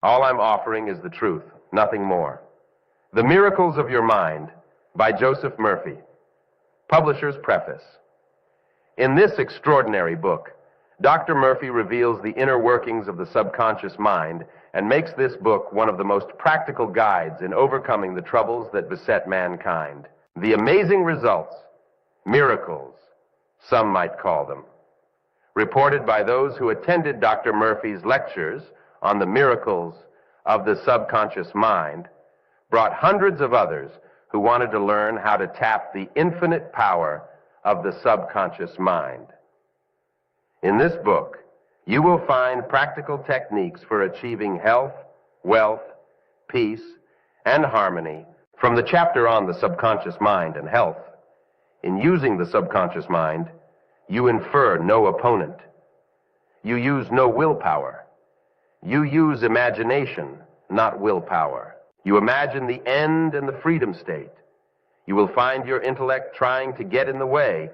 All I'm offering is the truth, nothing more. The Miracles of Your Mind by Joseph Murphy. Publisher's Preface. In this extraordinary book, Dr. Murphy reveals the inner workings of the subconscious mind and makes this book one of the most practical guides in overcoming the troubles that beset mankind. The amazing results, miracles, some might call them, reported by those who attended Dr. Murphy's lectures on the miracles of the subconscious mind, brought hundreds of others who wanted to learn how to tap the infinite power of the subconscious mind. In this book, you will find practical techniques for achieving health, wealth, peace, and harmony from the chapter on the subconscious mind and health. In using the subconscious mind, you infer no opponent. You use no willpower. You use imagination, not willpower. You imagine the end and the freedom state. You will find your intellect trying to get in the way,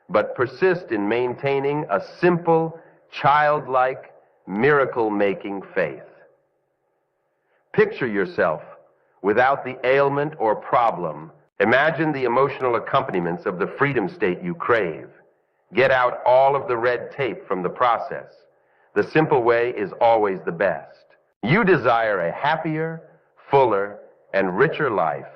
but persist in maintaining a simple, childlike, miracle-making faith. Picture yourself without the ailment or problem. Imagine the emotional accompaniments of the freedom state you crave. Get out all of the red tape from the process. The simple way is always the best. You desire a happier, fuller, and richer life.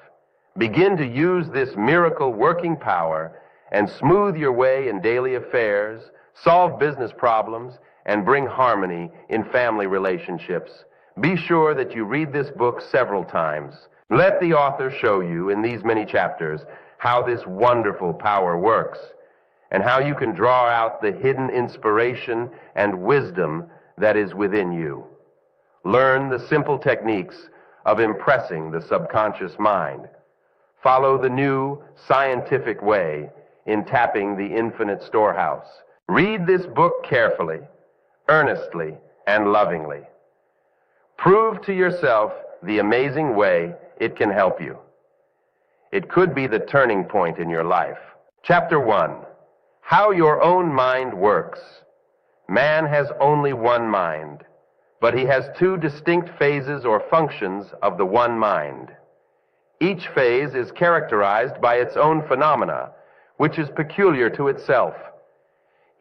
Begin to use this miracle working power and smooth your way in daily affairs, solve business problems, and bring harmony in family relationships. Be sure that you read this book several times. Let the author show you in these many chapters how this wonderful power works and how you can draw out the hidden inspiration and wisdom that is within you. Learn the simple techniques of impressing the subconscious mind. Follow the new scientific way in tapping the infinite storehouse. Read this book carefully, earnestly, and lovingly. Prove to yourself the amazing way it can help you. It could be the turning point in your life. Chapter 1. How your own mind works. Man has only one mind, but he has two distinct phases or functions of the one mind. Each phase is characterized by its own phenomena, which is peculiar to itself.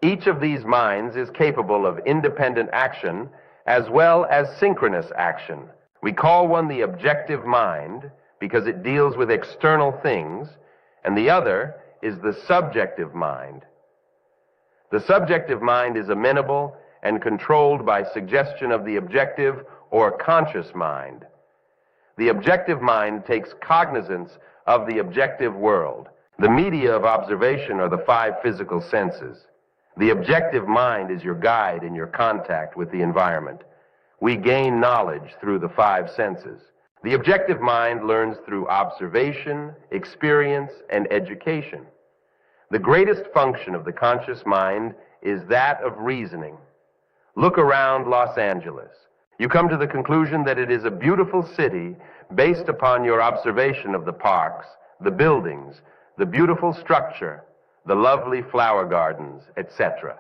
Each of these minds is capable of independent action as well as synchronous action. We call one the objective mind because it deals with external things, and the other is the subjective mind. The subjective mind is amenable and controlled by suggestion of the objective or conscious mind. The objective mind takes cognizance of the objective world. The media of observation are the five physical senses. The objective mind is your guide in your contact with the environment. We gain knowledge through the five senses. The objective mind learns through observation, experience, and education. The greatest function of the conscious mind is that of reasoning. Look around Los Angeles. You come to the conclusion that it is a beautiful city based upon your observation of the parks, the buildings, the beautiful structure, the lovely flower gardens, etc.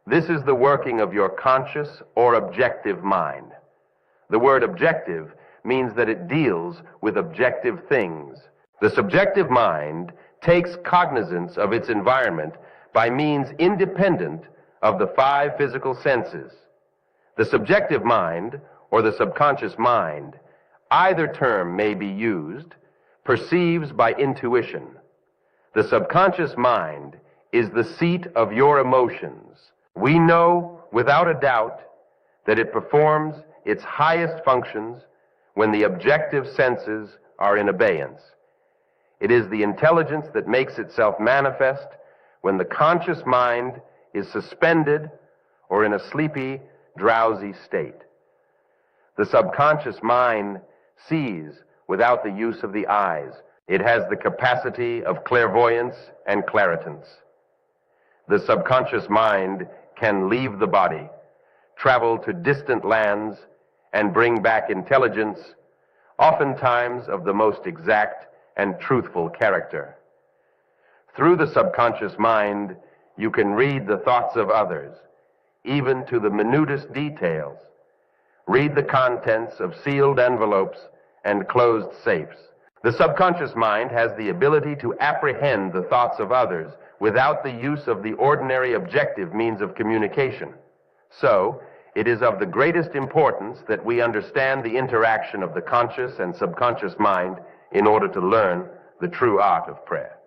This is the working of your conscious or objective mind. The word objective means that it deals with objective things. The subjective mind takes cognizance of its environment by means independent of the five physical senses. The subjective mind, or the subconscious mind, either term may be used, perceives by intuition. The subconscious mind is the seat of your emotions. We know without a doubt that it performs its highest functions when the objective senses are in abeyance. It is the intelligence that makes itself manifest when the conscious mind is suspended or in a sleepy, drowsy state. The subconscious mind sees without the use of the eyes. It has the capacity of clairvoyance and clairvoyance. The subconscious mind can leave the body, travel to distant lands, and bring back intelligence, oftentimes of the most exact and truthful character. Through the subconscious mind, you can read the thoughts of others, even to the minutest details. Read the contents of sealed envelopes and closed safes. The subconscious mind has the ability to apprehend the thoughts of others without the use of the ordinary objective means of communication. So, it is of the greatest importance that we understand the interaction of the conscious and subconscious mind in order to learn the true art of prayer.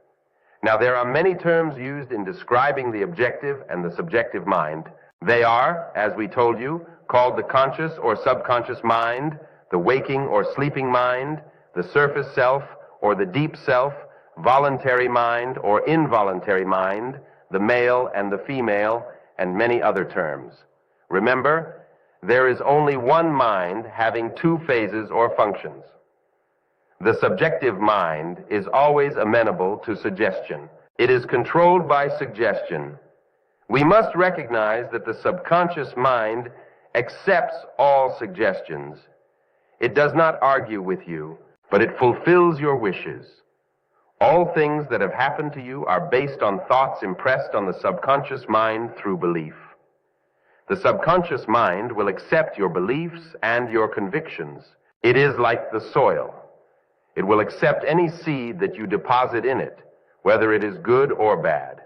Now, there are many terms used in describing the objective and the subjective mind. They are, as we told you, called the conscious or subconscious mind, the waking or sleeping mind, the surface self or the deep self, voluntary mind or involuntary mind, the male and the female, and many other terms. Remember, there is only one mind having two phases or functions. The subjective mind is always amenable to suggestion. It is controlled by suggestion. We must recognize that the subconscious mind accepts all suggestions. It does not argue with you, but it fulfills your wishes. All things that have happened to you are based on thoughts impressed on the subconscious mind through belief. The subconscious mind will accept your beliefs and your convictions. It is like the soil. It will accept any seed that you deposit in it, whether it is good or bad.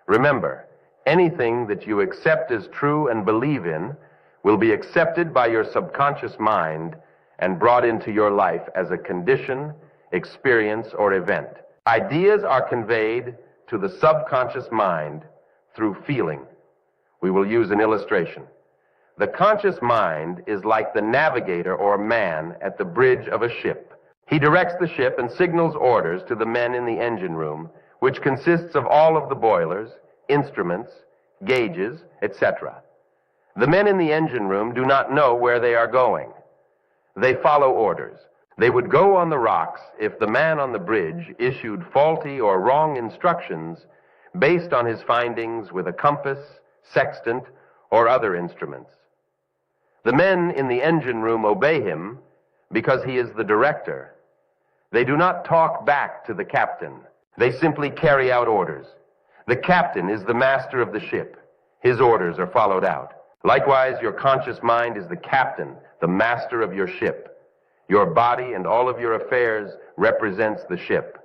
Remember, anything that you accept as true and believe in will be accepted by your subconscious mind and brought into your life as a condition, experience, or event. Ideas are conveyed to the subconscious mind through feeling. We will use an illustration. The conscious mind is like the navigator or man at the bridge of a ship. He directs the ship and signals orders to the men in the engine room, which consists of all of the boilers, instruments, gauges, etc. The men in the engine room do not know where they are going. They follow orders. They would go on the rocks if the man on the bridge issued faulty or wrong instructions based on his findings with a compass, sextant, or other instruments. The men in the engine room obey him because he is the director. They do not talk back to the captain. They simply carry out orders. The captain is the master of the ship. His orders are followed out. Likewise, your conscious mind is the captain, the master of your ship. Your body and all of your affairs represents the ship.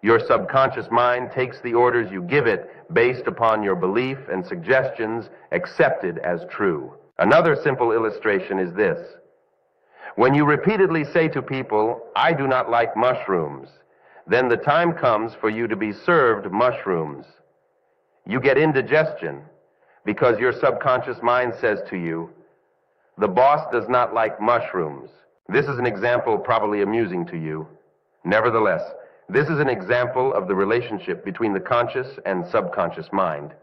Your subconscious mind takes the orders you give it based upon your belief and suggestions accepted as true. Another simple illustration is this. When you repeatedly say to people, "I do not like mushrooms," then the time comes for you to be served mushrooms. You get indigestion because your subconscious mind says to you, "The boss does not like mushrooms." This is an example probably amusing to you. Nevertheless, this is an example of the relationship between the conscious and subconscious mind.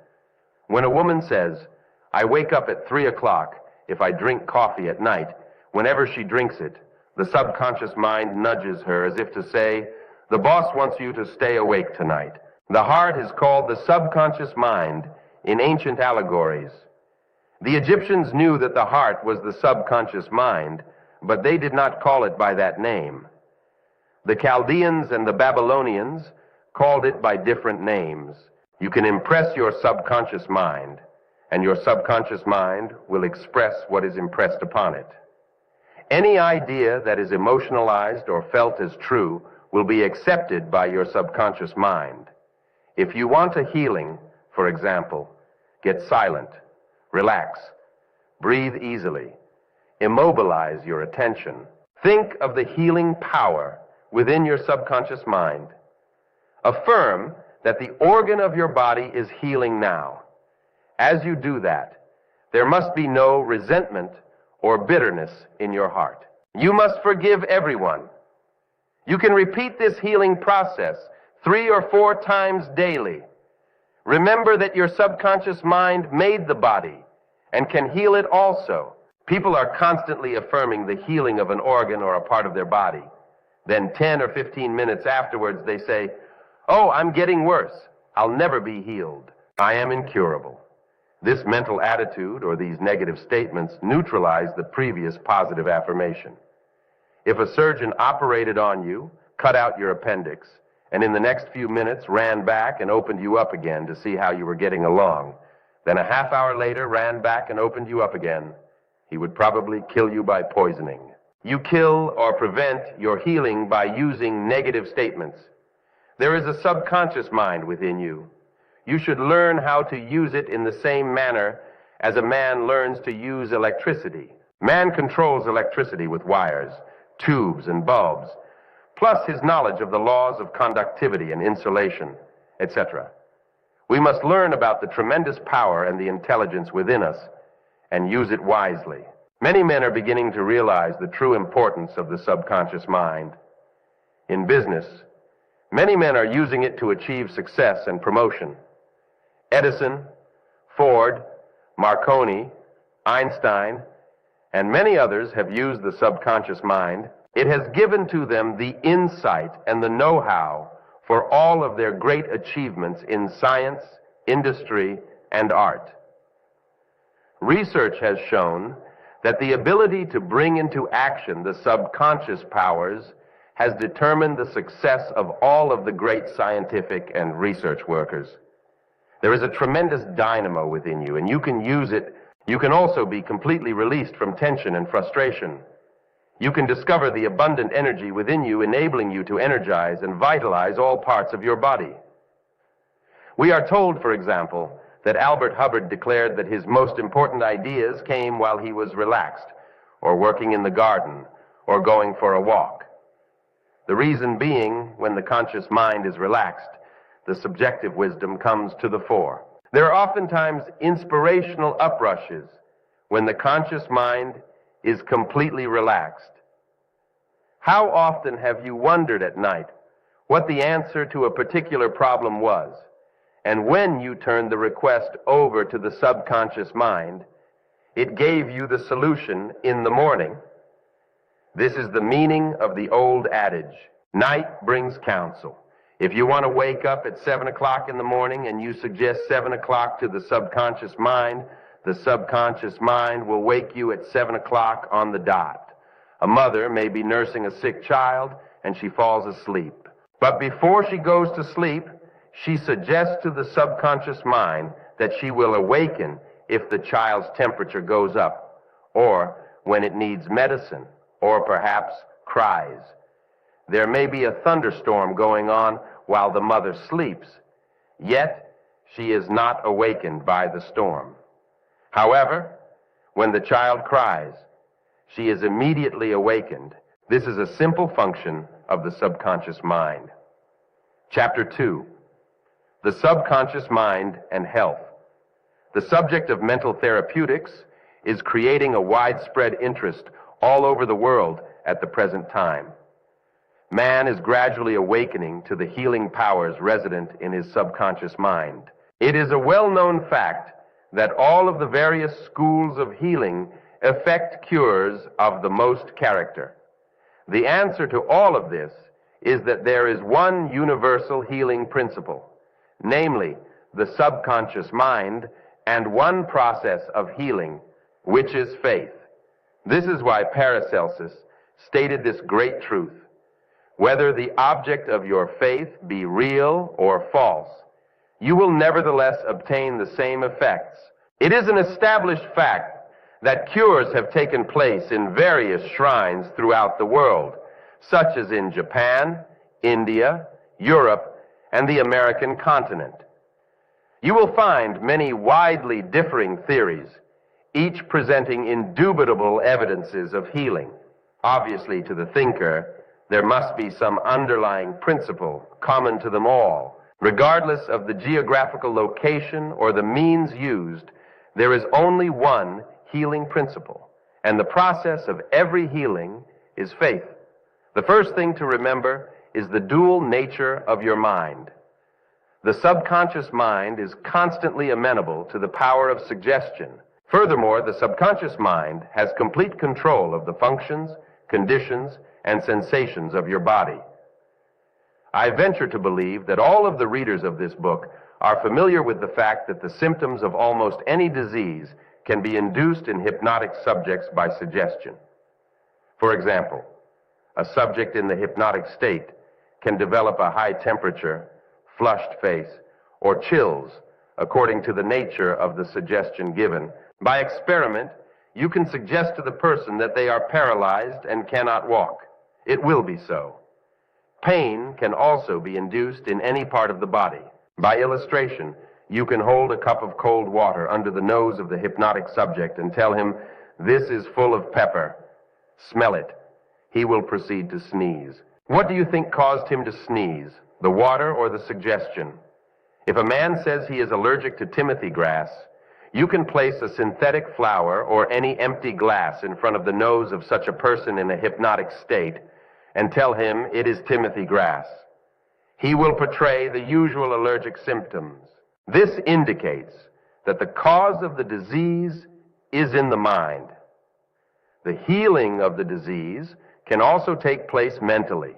When a woman says, "I wake up at 3 o'clock if I drink coffee at night," whenever she drinks it, the subconscious mind nudges her as if to say, "The boss wants you to stay awake tonight." The heart is called the subconscious mind in ancient allegories. The Egyptians knew that the heart was the subconscious mind, but they did not call it by that name. The Chaldeans and the Babylonians called it by different names. You can impress your subconscious mind, and your subconscious mind will express what is impressed upon it. Any idea that is emotionalized or felt as true will be accepted by your subconscious mind. If you want a healing, for example, get silent, relax, breathe easily, immobilize your attention. Think of the healing power within your subconscious mind. Affirm that the organ of your body is healing now. As you do that, there must be no resentment or bitterness in your heart. You must forgive everyone. You can repeat this healing process 3 or 4 times daily. Remember that your subconscious mind made the body and can heal it also. People are constantly affirming the healing of an organ or a part of their body. Then 10 or 15 minutes afterwards, they say, "Oh, I'm getting worse. I'll never be healed. I am incurable." This mental attitude or these negative statements neutralize the previous positive affirmation. If a surgeon operated on you, cut out your appendix, and in the next few minutes ran back and opened you up again to see how you were getting along, then a half hour later ran back and opened you up again, He would probably kill you by poisoning. You kill or prevent your healing by using negative statements. There is a subconscious mind within you. You should learn how to use it in the same manner as a man learns to use electricity. Man controls electricity with wires, tubes, and bulbs, plus his knowledge of the laws of conductivity and insulation, etc. We must learn about the tremendous power and the intelligence within us and use it wisely. Many men are beginning to realize the true importance of the subconscious mind. In business, many men are using it to achieve success and promotion. Edison, Ford, Marconi, Einstein, and many others have used the subconscious mind. It has given to them the insight and the know-how for all of their great achievements in science, industry, and art. Research has shown that the ability to bring into action the subconscious powers has determined the success of all of the great scientific and research workers. There is a tremendous dynamo within you, and you can use it. You can also be completely released from tension and frustration. You can discover the abundant energy within you, enabling you to energize and vitalize all parts of your body. We are told, for example, that Albert Hubbard declared that his most important ideas came while he was relaxed, or working in the garden, or going for a walk. The reason being, when the conscious mind is relaxed, the subjective wisdom comes to the fore. There are oftentimes inspirational uprushes when the conscious mind is completely relaxed. How often have you wondered at night what the answer to a particular problem was? And when you turned the request over to the subconscious mind, it gave you the solution in the morning. This is the meaning of the old adage, night brings counsel. If you want to wake up at 7 o'clock in the morning and you suggest 7 o'clock to the subconscious mind will wake you at 7 o'clock on the dot. A mother may be nursing a sick child and she falls asleep. But before she goes to sleep, she suggests to the subconscious mind that she will awaken if the child's temperature goes up, or when it needs medicine, or perhaps cries. There may be a thunderstorm going on while the mother sleeps, yet she is not awakened by the storm. However, when the child cries, she is immediately awakened. This is a simple function of the subconscious mind. Chapter 2. The subconscious mind and health. The subject of mental therapeutics is creating a widespread interest all over the world at the present time. Man is gradually awakening to the healing powers resident in his subconscious mind. It is a well-known fact that all of the various schools of healing effect cures of the most character. The answer to all of this is that there is one universal healing principle, namely the subconscious mind, and one process of healing, which is faith. This is why Paracelsus stated this great truth. Whether the object of your faith be real or false, you will nevertheless obtain the same effects. It is an established fact that cures have taken place in various shrines throughout the world, such as in Japan, India, Europe, and the American continent. You will find many widely differing theories, each presenting indubitable evidences of healing. Obviously, to the thinker, there must be some underlying principle common to them all. Regardless of the geographical location or the means used, there is only one healing principle, and the process of every healing is faith. The first thing to remember is the dual nature of your mind. The subconscious mind is constantly amenable to the power of suggestion. Furthermore, the subconscious mind has complete control of the functions, conditions, and sensations of your body. I venture to believe that all of the readers of this book are familiar with the fact that the symptoms of almost any disease can be induced in hypnotic subjects by suggestion. For example, a subject in the hypnotic state can develop a high temperature, flushed face, or chills according to the nature of the suggestion given. By experiment, you can suggest to the person that they are paralyzed and cannot walk. It will be so. Pain can also be induced in any part of the body. By illustration, you can hold a cup of cold water under the nose of the hypnotic subject and tell him, "This is full of pepper. Smell it." He will proceed to sneeze. What do you think caused him to sneeze, the water or the suggestion? If a man says he is allergic to timothy grass, you can place a synthetic flower or any empty glass in front of the nose of such a person in a hypnotic state and tell him it is timothy grass. He will portray the usual allergic symptoms. This indicates that the cause of the disease is in the mind. The healing of the disease can also take place mentally.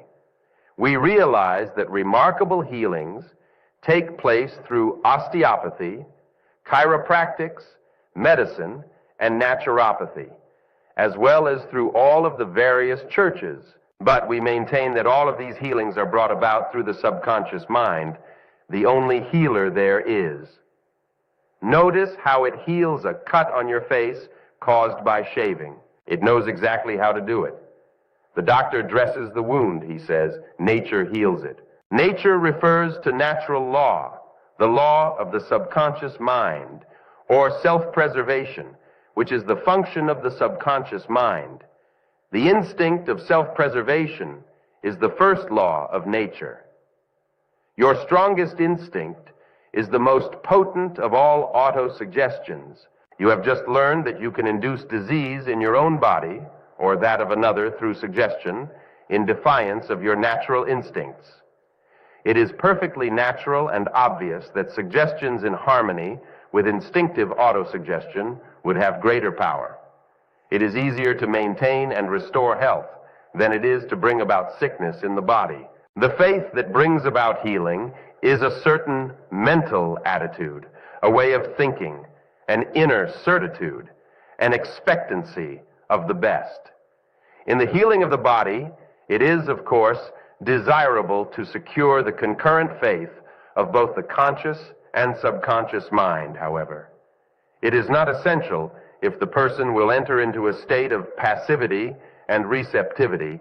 We realize that remarkable healings take place through osteopathy, chiropractics, medicine, and naturopathy, as well as through all of the various churches. But we maintain that all of these healings are brought about through the subconscious mind, the only healer there is. Notice how it heals a cut on your face caused by shaving. It knows exactly how to do it. The doctor dresses the wound, he says. Nature heals it. Nature refers to natural law, the law of the subconscious mind, or self-preservation, which is the function of the subconscious mind. The instinct of self-preservation is the first law of nature. Your strongest instinct is the most potent of all autosuggestions. You have just learned that you can induce disease in your own body or that of another through suggestion in defiance of your natural instincts. It is perfectly natural and obvious that suggestions in harmony with instinctive autosuggestion would have greater power. It is easier to maintain and restore health than it is to bring about sickness in the body. The faith that brings about healing is a certain mental attitude, a way of thinking, an inner certitude, an expectancy of the best. In the healing of the body, it is, of course, desirable to secure the concurrent faith of both the conscious and subconscious mind, however. It is not essential if the person will enter into a state of passivity and receptivity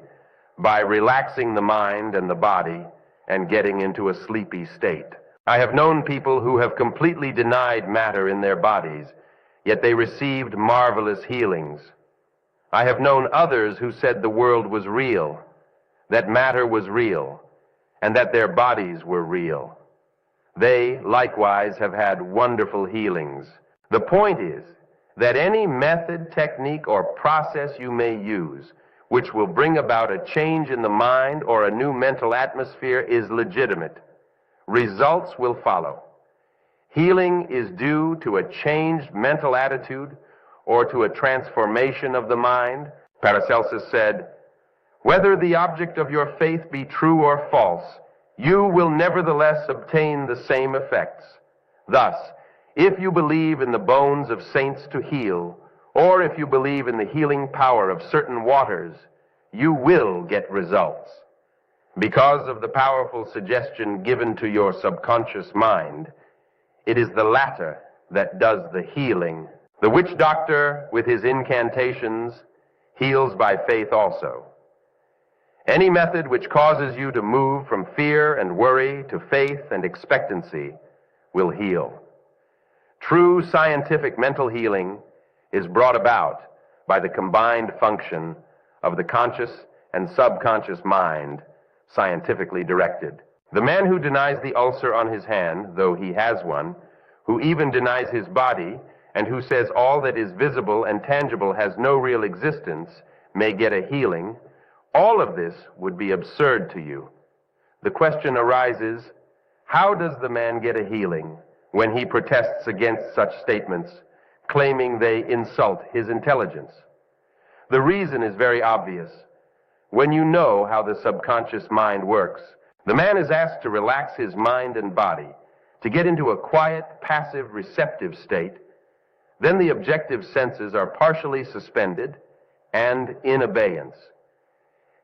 by relaxing the mind and the body and getting into a sleepy state. I have known people who have completely denied matter in their bodies, yet they received marvelous healings. I have known others who said the world was real, that matter was real, and that their bodies were real. They, likewise, have had wonderful healings. The point is that any method, technique, or process you may use which will bring about a change in the mind or a new mental atmosphere is legitimate. Results will follow. Healing is due to a changed mental attitude or to a transformation of the mind. Paracelsus said, "Whether the object of your faith be true or false, you will nevertheless obtain the same effects. Thus, if you believe in the bones of saints to heal, or if you believe in the healing power of certain waters, you will get results. Because of the powerful suggestion given to your subconscious mind, it is the latter that does the healing. The witch doctor, with his incantations, heals by faith also. Any method which causes you to move from fear and worry to faith and expectancy will heal. True scientific mental healing is brought about by the combined function of the conscious and subconscious mind, scientifically directed. The man who denies the ulcer on his hand, though he has one, who even denies his body, and who says all that is visible and tangible has no real existence, may get a healing, all of this would be absurd to you. The question arises, how does the man get a healing when he protests against such statements, claiming they insult his intelligence? The reason is very obvious. When you know how the subconscious mind works, the man is asked to relax his mind and body, to get into a quiet, passive, receptive state. Then the objective senses are partially suspended and in abeyance.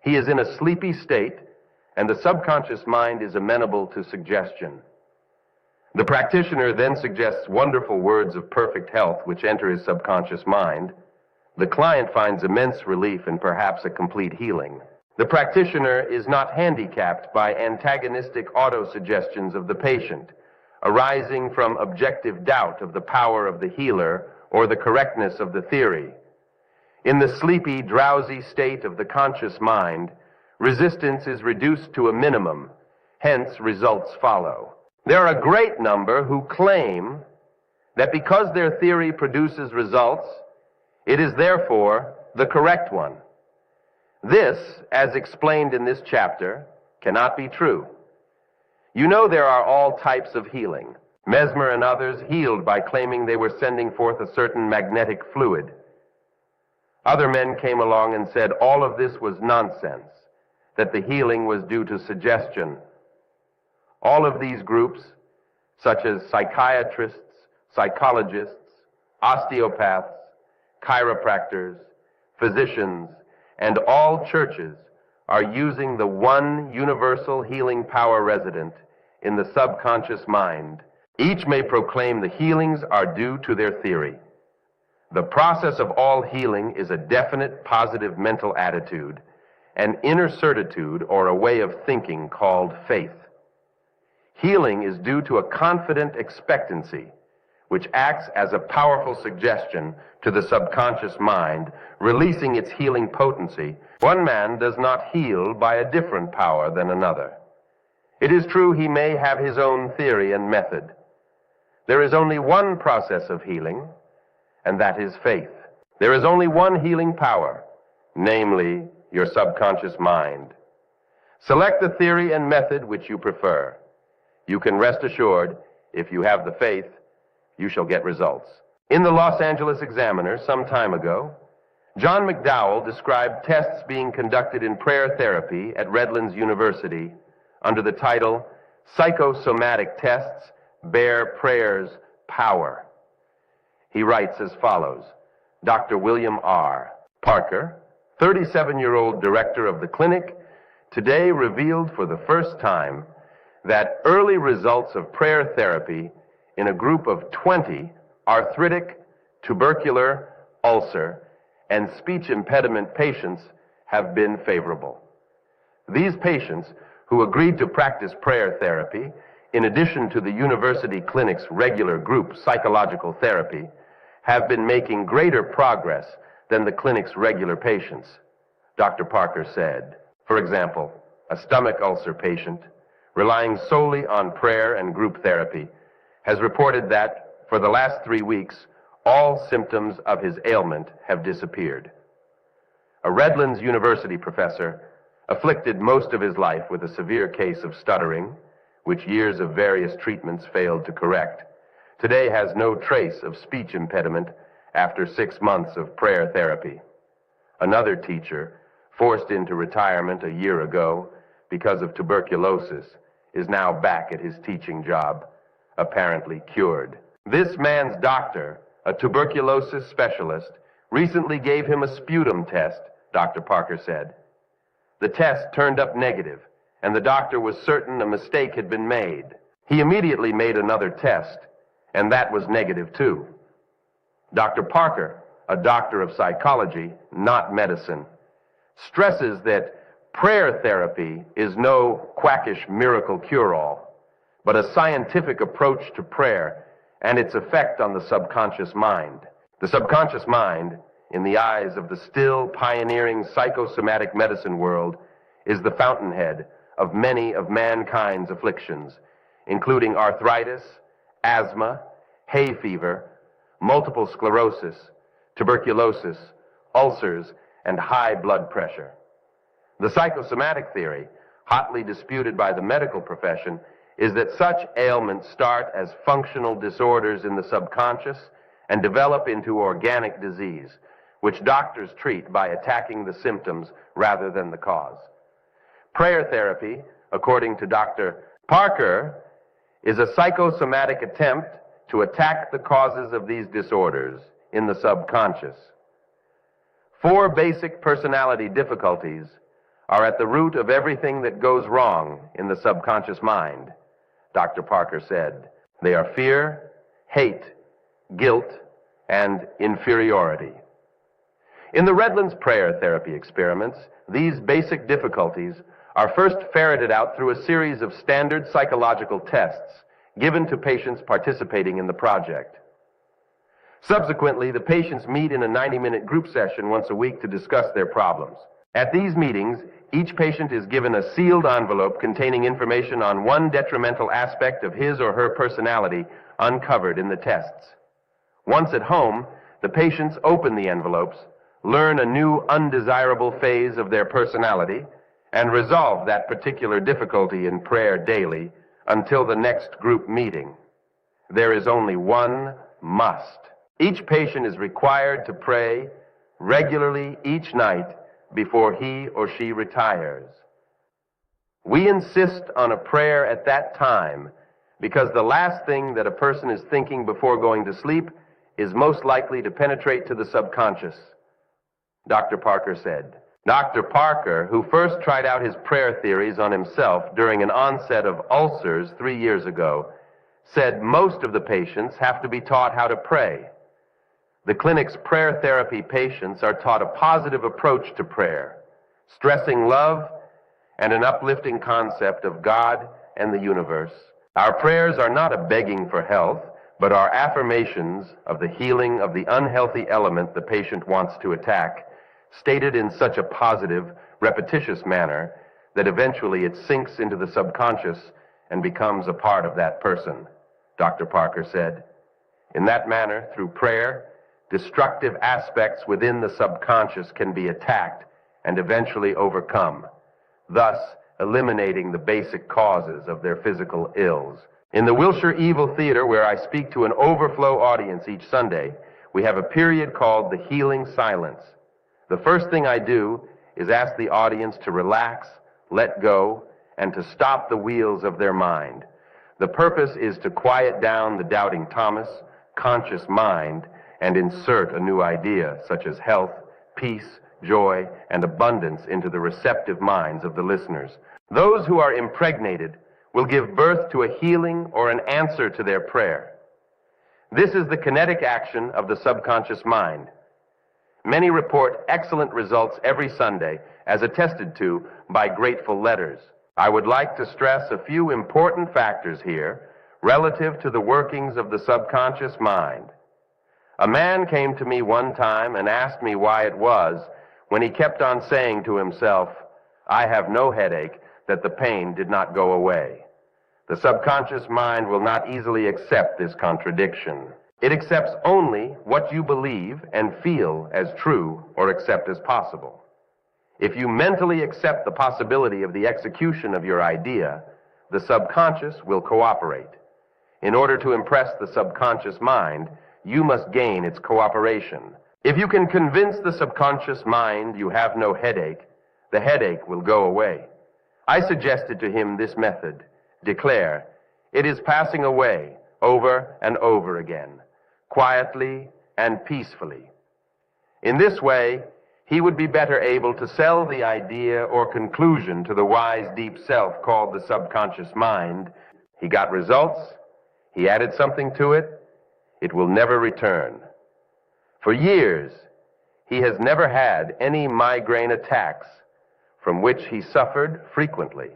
He is in a sleepy state, and the subconscious mind is amenable to suggestion. The practitioner then suggests wonderful words of perfect health which enter his subconscious mind. The client finds immense relief and perhaps a complete healing. The practitioner is not handicapped by antagonistic autosuggestions of the patient, arising from objective doubt of the power of the healer or the correctness of the theory. In the sleepy, drowsy state of the conscious mind, resistance is reduced to a minimum, hence results follow. There are a great number who claim that because their theory produces results, it is therefore the correct one. This, as explained in this chapter, cannot be true. You know there are all types of healing. Mesmer and others healed by claiming they were sending forth a certain magnetic fluid. Other men came along and said all of this was nonsense, that the healing was due to suggestion. All of these groups, such as psychiatrists, psychologists, osteopaths, chiropractors, physicians, and all churches are using the one universal healing power resident in the subconscious mind. Each may proclaim the healings are due to their theory. The process of all healing is a definite positive mental attitude, an inner certitude or a way of thinking called faith. Healing is due to a confident expectancy, which acts as a powerful suggestion to the subconscious mind, releasing its healing potency. One man does not heal by a different power than another. It is true he may have his own theory and method. There is only one process of healing, and that is faith. There is only one healing power, namely your subconscious mind. Select the theory and method which you prefer. You can rest assured, if you have the faith, you shall get results. In the Los Angeles Examiner some time ago, John McDowell described tests being conducted in prayer therapy at Redlands University under the title, Psychosomatic Tests Bear Prayer's Power. He writes as follows: Dr. William R. Parker, 37-year-old director of the clinic, today revealed for the first time that early results of prayer therapy in a group of 20 arthritic, tubercular, ulcer, and speech impediment patients have been favorable. These patients, who agreed to practice prayer therapy, in addition to the university clinic's regular group psychological therapy, have been making greater progress than the clinic's regular patients. Dr. Parker said, for example, a stomach ulcer patient, relying solely on prayer and group therapy, has reported that, for the last 3 weeks, all symptoms of his ailment have disappeared. A Redlands University professor, afflicted most of his life with a severe case of stuttering, which years of various treatments failed to correct, today has no trace of speech impediment after 6 months of prayer therapy. Another teacher, forced into retirement a year ago because of tuberculosis, is now back at his teaching job, apparently cured. This man's doctor, a tuberculosis specialist, recently gave him a sputum test, Dr. Parker said. The test turned up negative, and the doctor was certain a mistake had been made. He immediately made another test, and that was negative too. Dr. Parker, a doctor of psychology, not medicine, stresses that prayer therapy is no quackish miracle cure-all, but a scientific approach to prayer and its effect on the subconscious mind. The subconscious mind, in the eyes of the still pioneering psychosomatic medicine world, is the fountainhead of many of mankind's afflictions, including arthritis, asthma, hay fever, multiple sclerosis, tuberculosis, ulcers, and high blood pressure. The psychosomatic theory, hotly disputed by the medical profession, is that such ailments start as functional disorders in the subconscious and develop into organic disease, which doctors treat by attacking the symptoms rather than the cause. Prayer therapy, according to Dr. Parker, is a psychosomatic attempt to attack the causes of these disorders in the subconscious. 4 basic personality difficulties are at the root of everything that goes wrong in the subconscious mind, Dr. Parker said. They are fear, hate, guilt, and inferiority. In the Redlands prayer therapy experiments, these basic difficulties are first ferreted out through a series of standard psychological tests given to patients participating in the project. Subsequently, the patients meet in a 90-minute group session once a week to discuss their problems. At these meetings, each patient is given a sealed envelope containing information on one detrimental aspect of his or her personality uncovered in the tests. Once at home, the patients open the envelopes, learn a new undesirable phase of their personality, and resolve that particular difficulty in prayer daily until the next group meeting. There is only one must. Each patient is required to pray regularly each night before he or she retires. We insist on a prayer at that time because the last thing that a person is thinking before going to sleep is most likely to penetrate to the subconscious, Dr. Parker said. Dr. Parker, who first tried out his prayer theories on himself during an onset of ulcers 3 years ago, said most of the patients have to be taught how to pray. The clinic's prayer therapy patients are taught a positive approach to prayer, stressing love and an uplifting concept of God and the universe. Our prayers are not a begging for health, but are affirmations of the healing of the unhealthy element the patient wants to attack, stated in such a positive, repetitious manner that eventually it sinks into the subconscious and becomes a part of that person, Dr. Parker said. In that manner, through prayer, destructive aspects within the subconscious can be attacked and eventually overcome, thus eliminating the basic causes of their physical ills. In the Wilshire Evil Theater, where I speak to an overflow audience each Sunday, we have a period called the Healing Silence. The first thing I do is ask the audience to relax, let go, and to stop the wheels of their mind. The purpose is to quiet down the doubting Thomas, conscious mind, and insert a new idea such as health, peace, joy, and abundance into the receptive minds of the listeners. Those who are impregnated will give birth to a healing or an answer to their prayer. This is the kinetic action of the subconscious mind. Many report excellent results every Sunday, as attested to by grateful letters. I would like to stress a few important factors here relative to the workings of the subconscious mind. A man came to me one time and asked me why it was, when he kept on saying to himself, "I have no headache," that the pain did not go away. The subconscious mind will not easily accept this contradiction. It accepts only what you believe and feel as true or accept as possible. If you mentally accept the possibility of the execution of your idea, the subconscious will cooperate. In order to impress the subconscious mind, you must gain its cooperation. If you can convince the subconscious mind you have no headache, the headache will go away. I suggested to him this method. Declare, "It is passing away," over and over again, quietly and peacefully. In this way, he would be better able to sell the idea or conclusion to the wise deep self called the subconscious mind. He got results, he added something to it, it will never return. For years, he has never had any migraine attacks from which he suffered frequently.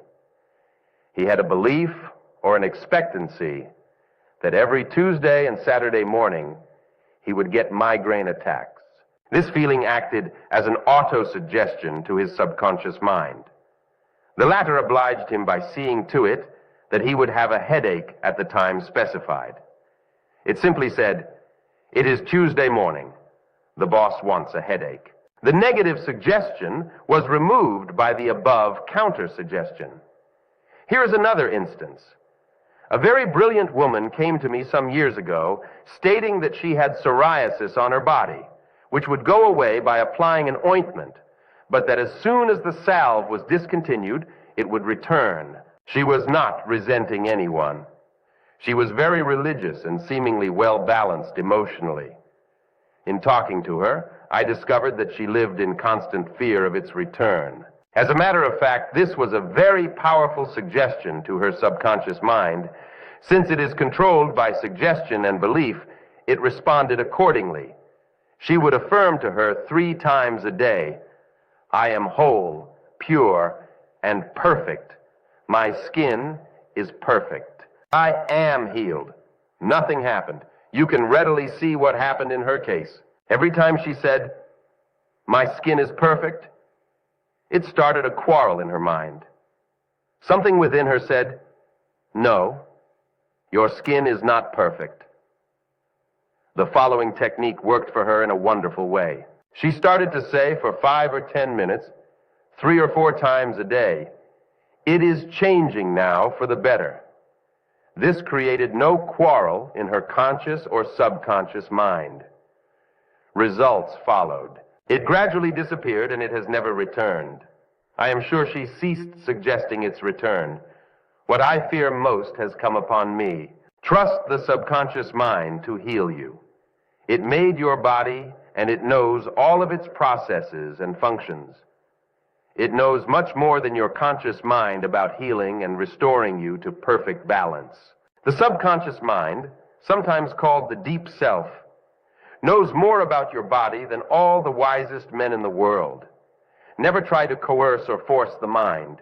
He had a belief or an expectancy that every Tuesday and Saturday morning he would get migraine attacks. This feeling acted as an auto-suggestion to his subconscious mind. The latter obliged him by seeing to it that he would have a headache at the time specified. It simply said, "It is Tuesday morning. The boss wants a headache." The negative suggestion was removed by the above counter-suggestion. Here is another instance. A very brilliant woman came to me some years ago stating that she had psoriasis on her body, which would go away by applying an ointment, but that as soon as the salve was discontinued, it would return. She was not resenting anyone. She was very religious and seemingly well-balanced emotionally. In talking to her, I discovered that she lived in constant fear of its return. As a matter of fact, this was a very powerful suggestion to her subconscious mind. Since it is controlled by suggestion and belief, it responded accordingly, She would affirm to her 3 times a day, I am whole, pure, and perfect. My skin is perfect. I am healed. Nothing happened. You can readily see what happened in her case. Every time she said, my skin is perfect, it started a quarrel in her mind. Something within her said, no, your skin is not perfect. The following technique worked for her in a wonderful way. She started to say for 5 or 10 minutes, 3 or 4 times a day, it is changing now for the better. This created no quarrel in her conscious or subconscious mind. Results followed. It gradually disappeared and it has never returned. I am sure she ceased suggesting its return. What I fear most has come upon me. Trust the subconscious mind to heal you. It made your body and it knows all of its processes and functions. It knows much more than your conscious mind about healing and restoring you to perfect balance. The subconscious mind, sometimes called the deep self, knows more about your body than all the wisest men in the world. Never try to coerce or force the mind.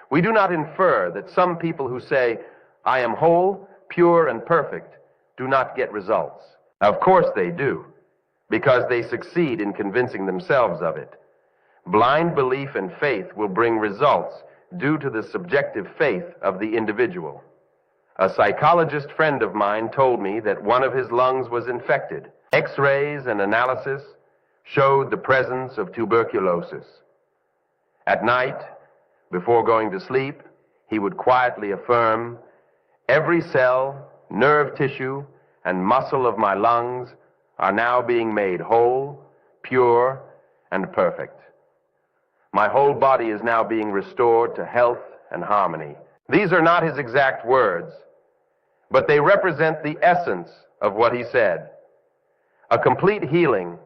We do not infer that some people who say, I am whole, pure, and perfect, do not get results. Of course they do, because they succeed in convincing themselves of it. Blind belief and faith will bring results due to the subjective faith of the individual. A psychologist friend of mine told me that one of his lungs was infected. X-rays and analysis showed the presence of tuberculosis. At night, before going to sleep, he would quietly affirm, every cell, nerve tissue, and muscle of my lungs are now being made whole, pure, and perfect. My whole body is now being restored to health and harmony. These are not his exact words, but they represent the essence of what he said. A complete healing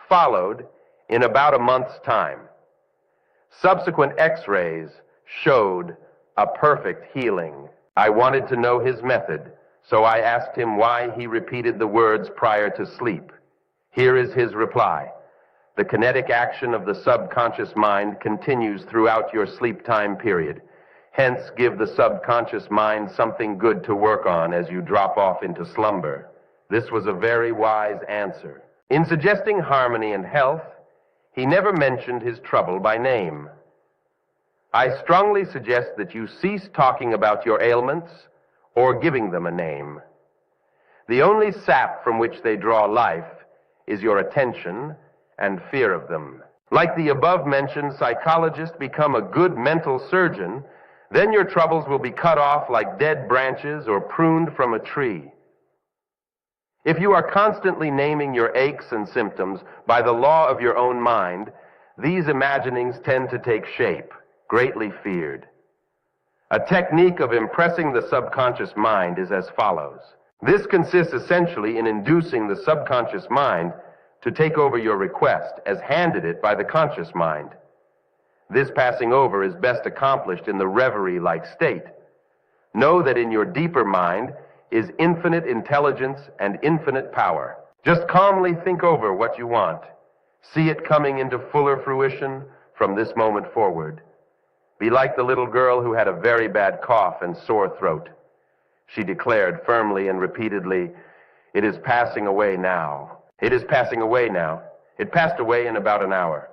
followed in about a month's time. Subsequent X-rays showed a perfect healing. I wanted to know his method, so I asked him why he repeated the words prior to sleep. Here is his reply. The kinetic action of the subconscious mind continues throughout your sleep time period. Hence, give the subconscious mind something good to work on as you drop off into slumber. This was a very wise answer. In suggesting harmony and health, he never mentioned his trouble by name. I strongly suggest that you cease talking about your ailments or giving them a name. The only sap from which they draw life is your attention and fear of them. Like the above-mentioned psychologist become a good mental surgeon, then your troubles will be cut off like dead branches or pruned from a tree. If you are constantly naming your aches and symptoms by the law of your own mind, these imaginings tend to take shape, greatly feared. A technique of impressing the subconscious mind is as follows. This consists essentially in inducing the subconscious mind to take over your request as handed it by the conscious mind. This passing over is best accomplished in the reverie-like state. Know that in your deeper mind is infinite intelligence and infinite power. Just calmly think over what you want. See it coming into fuller fruition from this moment forward. Be like the little girl who had a very bad cough and sore throat. She declared firmly and repeatedly, it is passing away now. It is passing away now. It passed away in about an hour.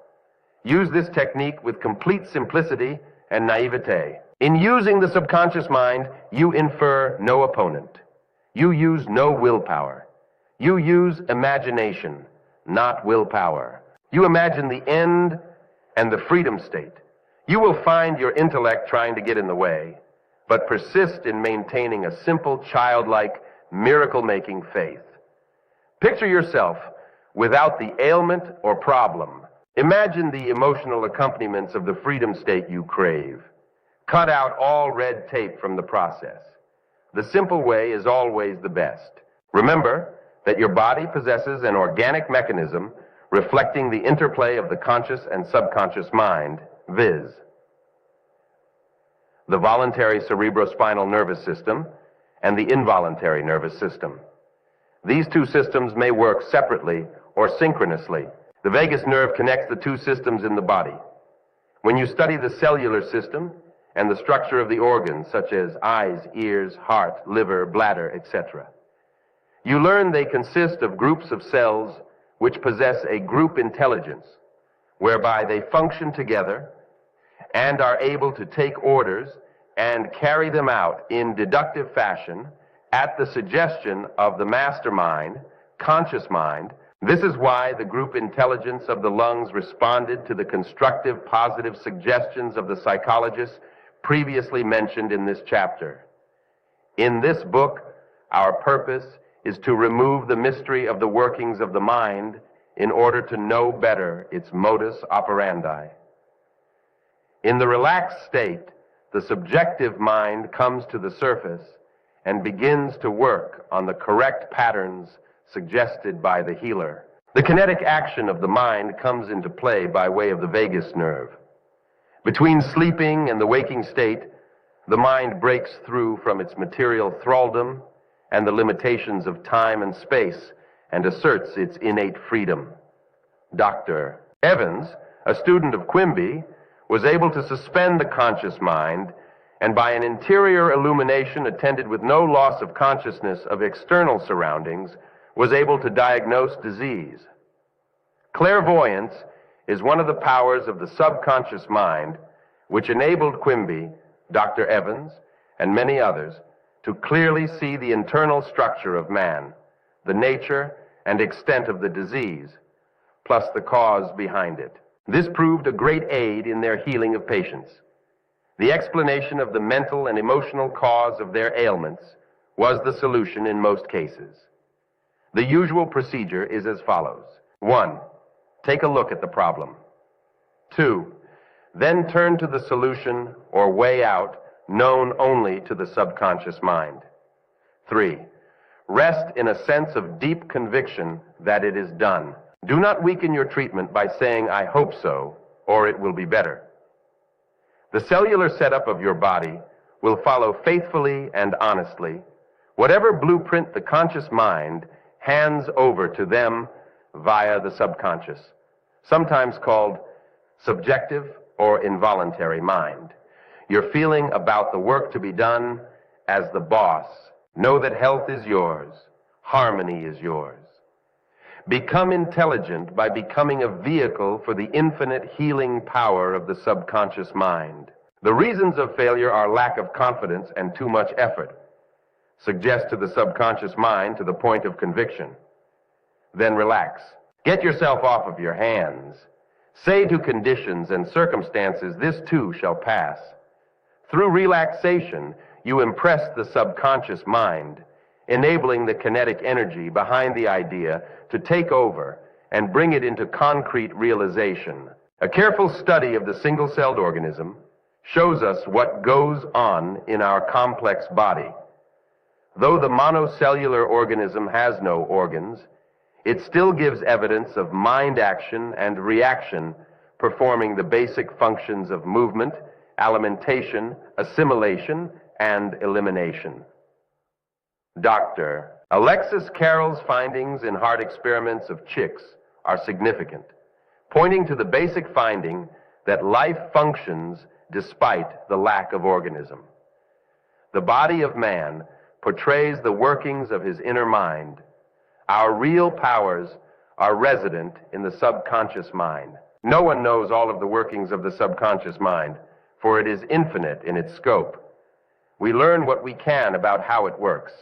Use this technique with complete simplicity and naivete. In using the subconscious mind, you infer no opponent. You use no willpower. You use imagination, not willpower. You imagine the end and the freedom state. You will find your intellect trying to get in the way, but persist in maintaining a simple, childlike, miracle-making faith. Picture yourself without the ailment or problem. Imagine the emotional accompaniments of the freedom state you crave. Cut out all red tape from the process. The simple way is always the best. Remember that your body possesses an organic mechanism reflecting the interplay of the conscious and subconscious mind, viz. the voluntary cerebrospinal nervous system and the involuntary nervous system. These two systems may work separately or synchronously. The vagus nerve connects the two systems in the body. When you study the cellular system and the structure of the organs, such as eyes, ears, heart, liver, bladder, etc., you learn they consist of groups of cells which possess a group intelligence, whereby they function together and are able to take orders and carry them out in deductive fashion at the suggestion of the mastermind, conscious mind. This is why the group intelligence of the lungs responded to the constructive, positive suggestions of the psychologists previously mentioned in this chapter. In this book, our purpose is to remove the mystery of the workings of the mind in order to know better its modus operandi. In the relaxed state, the subjective mind comes to the surface and begins to work on the correct patterns suggested by the healer. The kinetic action of the mind comes into play by way of the vagus nerve. Between sleeping and the waking state, the mind breaks through from its material thraldom and the limitations of time and space and asserts its innate freedom. Dr. Evans, a student of Quimby, was able to suspend the conscious mind and by an interior illumination attended with no loss of consciousness of external surroundings, was able to diagnose disease. Clairvoyance is one of the powers of the subconscious mind which enabled Quimby, Dr. Evans, and many others to clearly see the internal structure of man, the nature and extent of the disease, plus the cause behind it. This proved a great aid in their healing of patients. The explanation of the mental and emotional cause of their ailments was the solution in most cases. The usual procedure is as follows. 1. Take a look at the problem. 2. Then turn to the solution or way out known only to the subconscious mind. 3. Rest in a sense of deep conviction that it is done. Do not weaken your treatment by saying, "I hope so," or "it will be better." The cellular setup of your body will follow faithfully and honestly whatever blueprint the conscious mind hands over to them via the subconscious, sometimes called subjective or involuntary mind. Your feeling about the work to be done as the boss. Know that health is yours, harmony is yours. Become intelligent by becoming a vehicle for the infinite healing power of the subconscious mind. The reasons of failure are lack of confidence and too much effort. Suggest to the subconscious mind to the point of conviction. Then relax. Get yourself off of your hands. Say to conditions and circumstances, "This too shall pass." Through relaxation, you impress the subconscious mind, enabling the kinetic energy behind the idea to take over and bring it into concrete realization. A careful study of the single-celled organism shows us what goes on in our complex body. Though the monocellular organism has no organs, it still gives evidence of mind action and reaction performing the basic functions of movement, alimentation, assimilation, and elimination. Dr. Alexis Carroll's findings in heart experiments of chicks are significant, pointing to the basic finding that life functions despite the lack of organism. The body of man portrays the workings of his inner mind. Our real powers are resident in the subconscious mind. No one knows all of the workings of the subconscious mind, for it is infinite in its scope. We learn what we can about how it works.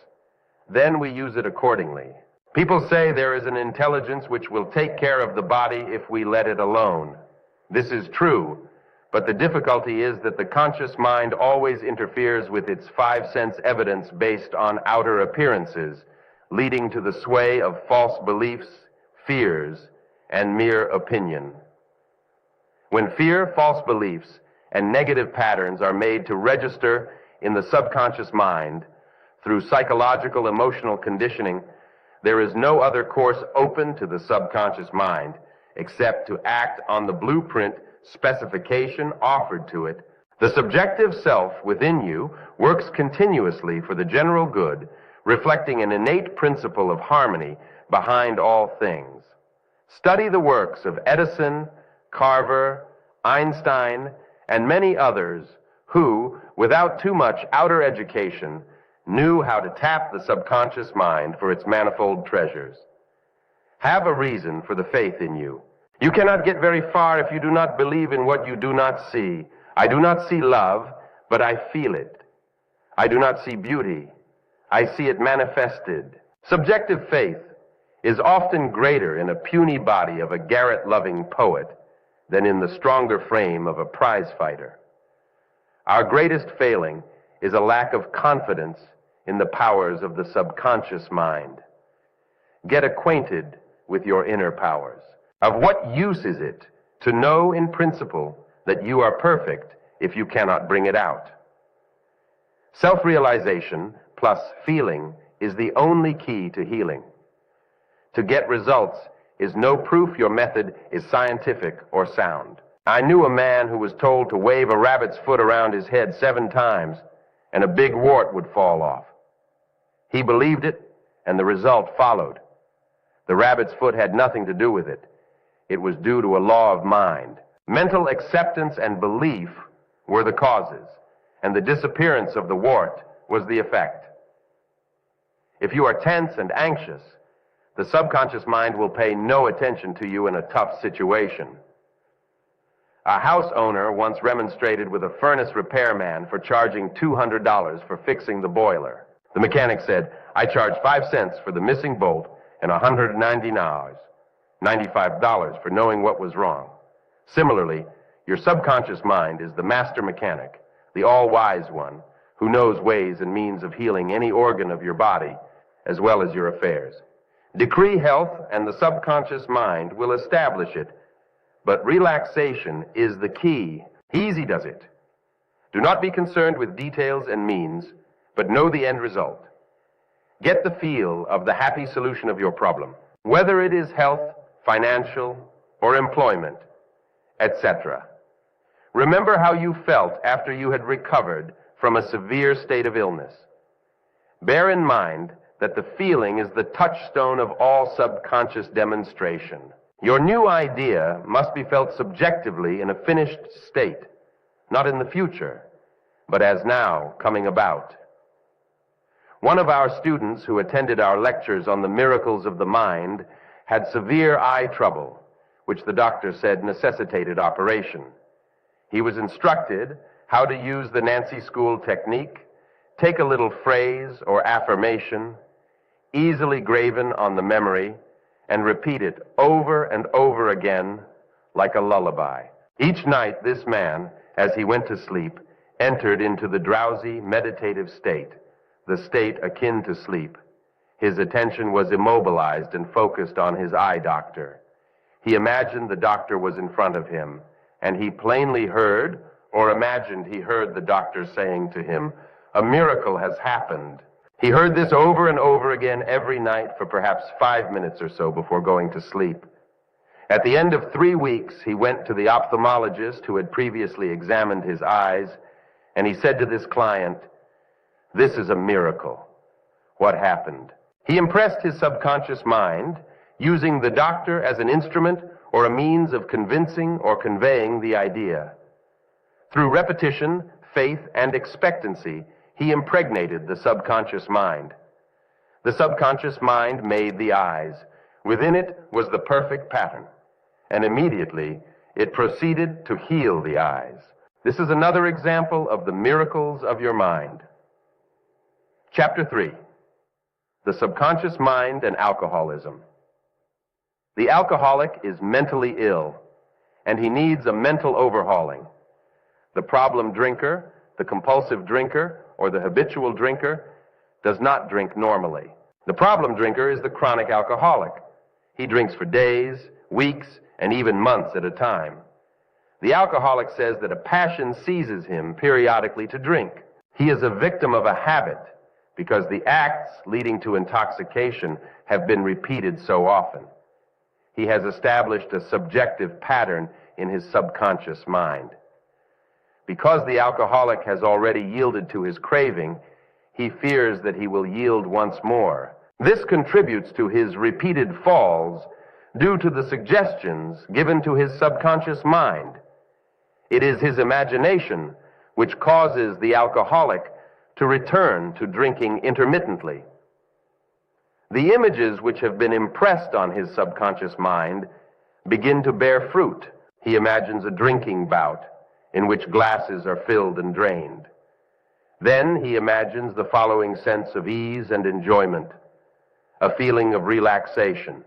Then we use it accordingly. People say there is an intelligence which will take care of the body if we let it alone. This is true, but the difficulty is that the conscious mind always interferes with its five-sense evidence based on outer appearances, leading to the sway of false beliefs, fears, and mere opinion. When fear, false beliefs, and negative patterns are made to register in the subconscious mind through psychological emotional conditioning, there is no other course open to the subconscious mind except to act on the blueprint specification offered to it. The subjective self within you works continuously for the general good, reflecting an innate principle of harmony behind all things. Study the works of Edison, Carver, Einstein, and many others who, without too much outer education, knew how to tap the subconscious mind for its manifold treasures. Have a reason for the faith in you. You cannot get very far if you do not believe in what you do not see. I do not see love, but I feel it. I do not see beauty. I see it manifested. Subjective faith is often greater in a puny body of a garret-loving poet than in the stronger frame of a prize fighter. Our greatest failing is a lack of confidence in the powers of the subconscious mind. Get acquainted with your inner powers. Of what use is it to know in principle that you are perfect if you cannot bring it out? Self-realization plus feeling is the only key to healing. To get results is no proof your method is scientific or sound. I knew a man who was told to wave a rabbit's foot around his head 7 times and a big wart would fall off. He believed it, and the result followed. The rabbit's foot had nothing to do with it. It was due to a law of mind. Mental acceptance and belief were the causes, and the disappearance of the wart was the effect. If you are tense and anxious, the subconscious mind will pay no attention to you in a tough situation. A house owner once remonstrated with a furnace repairman for charging $200 for fixing the boiler. The mechanic said, "I charge 5 cents for the missing bolt and $195 for knowing what was wrong." Similarly, your subconscious mind is the master mechanic, the all-wise one, who knows ways and means of healing any organ of your body as well as your affairs. Decree health and the subconscious mind will establish it, but relaxation is the key. Easy does it. Do not be concerned with details and means, but know the end result. Get the feel of the happy solution of your problem, whether it is health, financial, or employment, etc. Remember how you felt after you had recovered from a severe state of illness. Bear in mind that the feeling is the touchstone of all subconscious demonstration. Your new idea must be felt subjectively in a finished state, not in the future, but as now coming about. One of our students who attended our lectures on the miracles of the mind had severe eye trouble, which the doctor said necessitated operation. He was instructed how to use the Nancy School technique, take a little phrase or affirmation, easily graven on the memory, and repeat it over and over again like a lullaby. Each night, this man, as he went to sleep, entered into the drowsy, meditative state, the state akin to sleep. His attention was immobilized and focused on his eye doctor. He imagined the doctor was in front of him, and he plainly heard, or imagined he heard the doctor saying to him, "A miracle has happened." He heard this over and over again every night for perhaps 5 minutes or so before going to sleep. At the end of 3 weeks, he went to the ophthalmologist who had previously examined his eyes, and he said to this client, "This is a miracle." What happened? He impressed his subconscious mind using the doctor as an instrument or a means of convincing or conveying the idea. Through repetition, faith, and expectancy, he impregnated the subconscious mind. The subconscious mind made the eyes. Within it was the perfect pattern, and immediately it proceeded to heal the eyes. This is another example of the miracles of your mind. Chapter 3. The subconscious mind and alcoholism. The alcoholic is mentally ill, and he needs a mental overhauling. The problem drinker, the compulsive drinker, or the habitual drinker does not drink normally. The problem drinker is the chronic alcoholic. He drinks for days, weeks, and even months at a time. The alcoholic says that a passion seizes him periodically to drink. He is a victim of a habit because the acts leading to intoxication have been repeated so often. He has established a subjective pattern in his subconscious mind. Because the alcoholic has already yielded to his craving, he fears that he will yield once more. This contributes to his repeated falls due to the suggestions given to his subconscious mind. It is his imagination which causes the alcoholic to return to drinking intermittently. The images which have been impressed on his subconscious mind begin to bear fruit. He imagines a drinking bout in which glasses are filled and drained. Then he imagines the following sense of ease and enjoyment, a feeling of relaxation.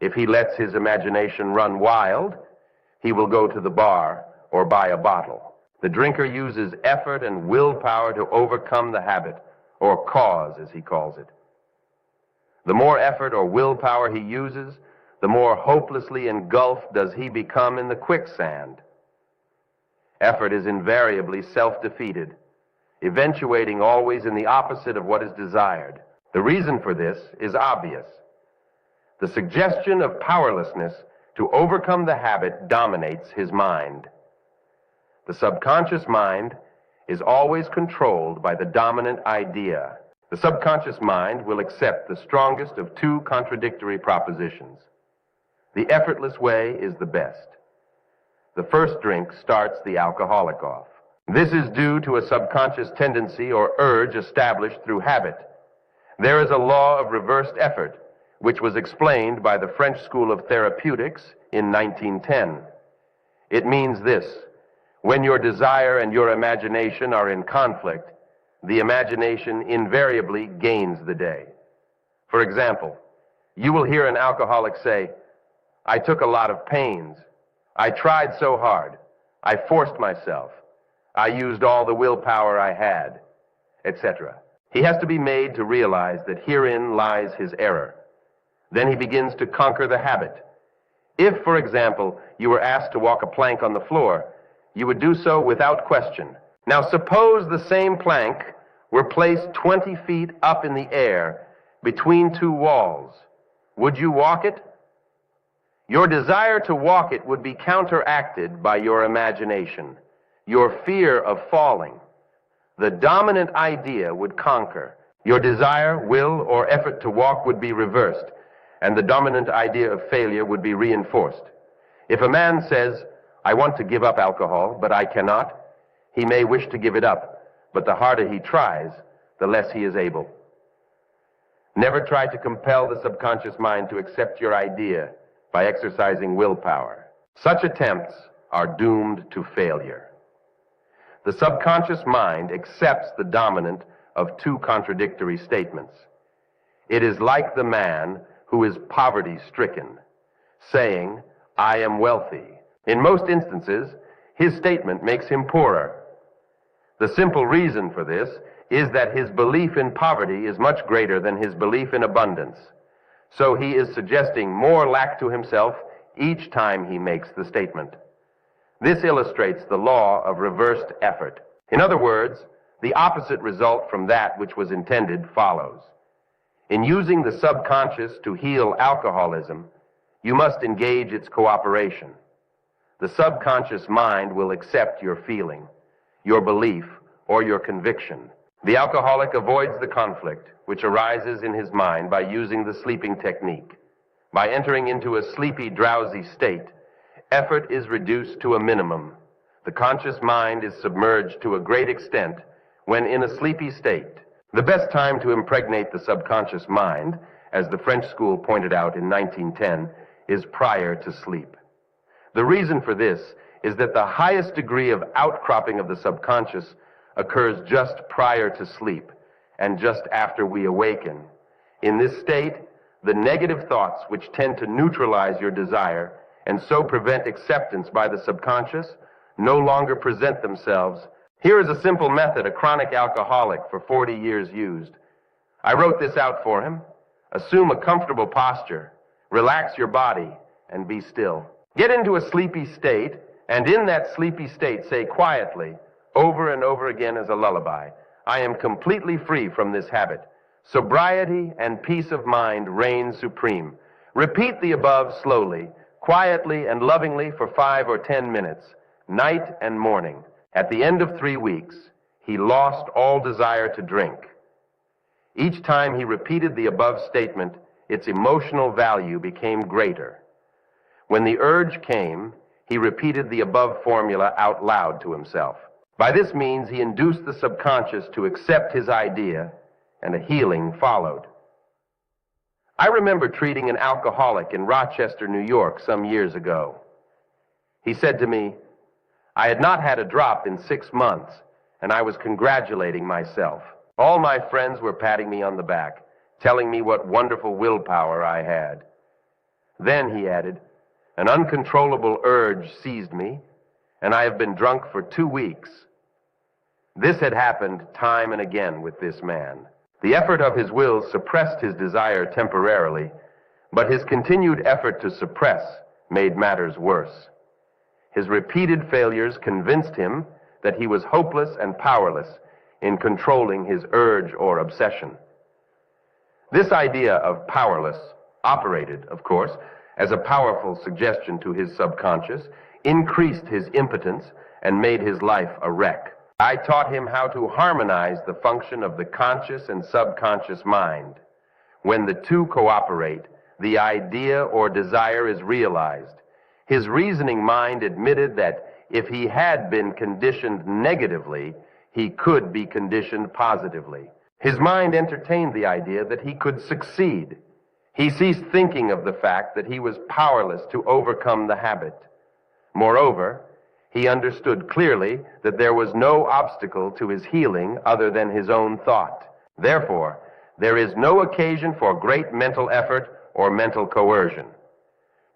If he lets his imagination run wild, he will go to the bar or buy a bottle. The drinker uses effort and willpower to overcome the habit, or cause, as he calls it. The more effort or willpower he uses, the more hopelessly engulfed does he become in the quicksand. Effort is invariably self-defeated, eventuating always in the opposite of what is desired. The reason for this is obvious. The suggestion of powerlessness to overcome the habit dominates his mind. The subconscious mind is always controlled by the dominant idea. The subconscious mind will accept the strongest of two contradictory propositions. The effortless way is the best. The first drink starts the alcoholic off. This is due to a subconscious tendency or urge established through habit. There is a law of reversed effort, which was explained by the French School of Therapeutics in 1910. It means this: when your desire and your imagination are in conflict, the imagination invariably gains the day. For example, you will hear an alcoholic say, "I took a lot of pains. I tried so hard. I forced myself. I used all the willpower I had," etc. He has to be made to realize that herein lies his error. Then he begins to conquer the habit. If, for example, you were asked to walk a plank on the floor, you would do so without question. Now suppose the same plank were placed 20 feet up in the air between two walls. Would you walk it? Your desire to walk it would be counteracted by your imagination, your fear of falling. The dominant idea would conquer. Your desire, will, or effort to walk would be reversed, and the dominant idea of failure would be reinforced. If a man says, "I want to give up alcohol, but I cannot," he may wish to give it up, but the harder he tries, the less he is able. Never try to compel the subconscious mind to accept your idea by exercising willpower. Such attempts are doomed to failure. The subconscious mind accepts the dominant of two contradictory statements. It is like the man who is poverty-stricken, saying, "I am wealthy." In most instances, his statement makes him poorer. The simple reason for this is that his belief in poverty is much greater than his belief in abundance. So he is suggesting more lack to himself each time he makes the statement. This illustrates the law of reversed effort. In other words, the opposite result from that which was intended follows. In using the subconscious to heal alcoholism, you must engage its cooperation. The subconscious mind will accept your feeling, your belief, or your conviction. The alcoholic avoids the conflict which arises in his mind by using the sleeping technique. By entering into a sleepy, drowsy state, effort is reduced to a minimum. The conscious mind is submerged to a great extent when in a sleepy state. The best time to impregnate the subconscious mind, as the French school pointed out in 1910, is prior to sleep. The reason for this is that the highest degree of outcropping of the subconscious occurs just prior to sleep and just after we awaken. In this state, the negative thoughts which tend to neutralize your desire and so prevent acceptance by the subconscious no longer present themselves. Here is a simple method a chronic alcoholic for 40 years used. I wrote this out for him. Assume a comfortable posture, relax your body, and be still. Get into a sleepy state, and in that sleepy state say quietly, over and over again as a lullaby, "I am completely free from this habit. Sobriety and peace of mind reign supreme." Repeat the above slowly, quietly and lovingly for 5 or 10 minutes, night and morning. At the end of 3 weeks, he lost all desire to drink. Each time he repeated the above statement, its emotional value became greater. When the urge came, he repeated the above formula out loud to himself. By this means, he induced the subconscious to accept his idea, and a healing followed. I remember treating an alcoholic in Rochester, New York, some years ago. He said to me, I had not had a drop in 6 months, and I was congratulating myself. All my friends were patting me on the back, telling me what wonderful willpower I had. Then, he added, an uncontrollable urge seized me, and I have been drunk for 2 weeks. This had happened time and again with this man. The effort of his will suppressed his desire temporarily, but his continued effort to suppress made matters worse. His repeated failures convinced him that he was hopeless and powerless in controlling his urge or obsession. This idea of powerless operated, of course, as a powerful suggestion to his subconscious, increased his impotence, and made his life a wreck. I taught him how to harmonize the function of the conscious and subconscious mind. When the two cooperate, the idea or desire is realized. His reasoning mind admitted that if he had been conditioned negatively, he could be conditioned positively. His mind entertained the idea that he could succeed. He ceased thinking of the fact that he was powerless to overcome the habit. Moreover, he understood clearly that there was no obstacle to his healing other than his own thought. Therefore, there is no occasion for great mental effort or mental coercion.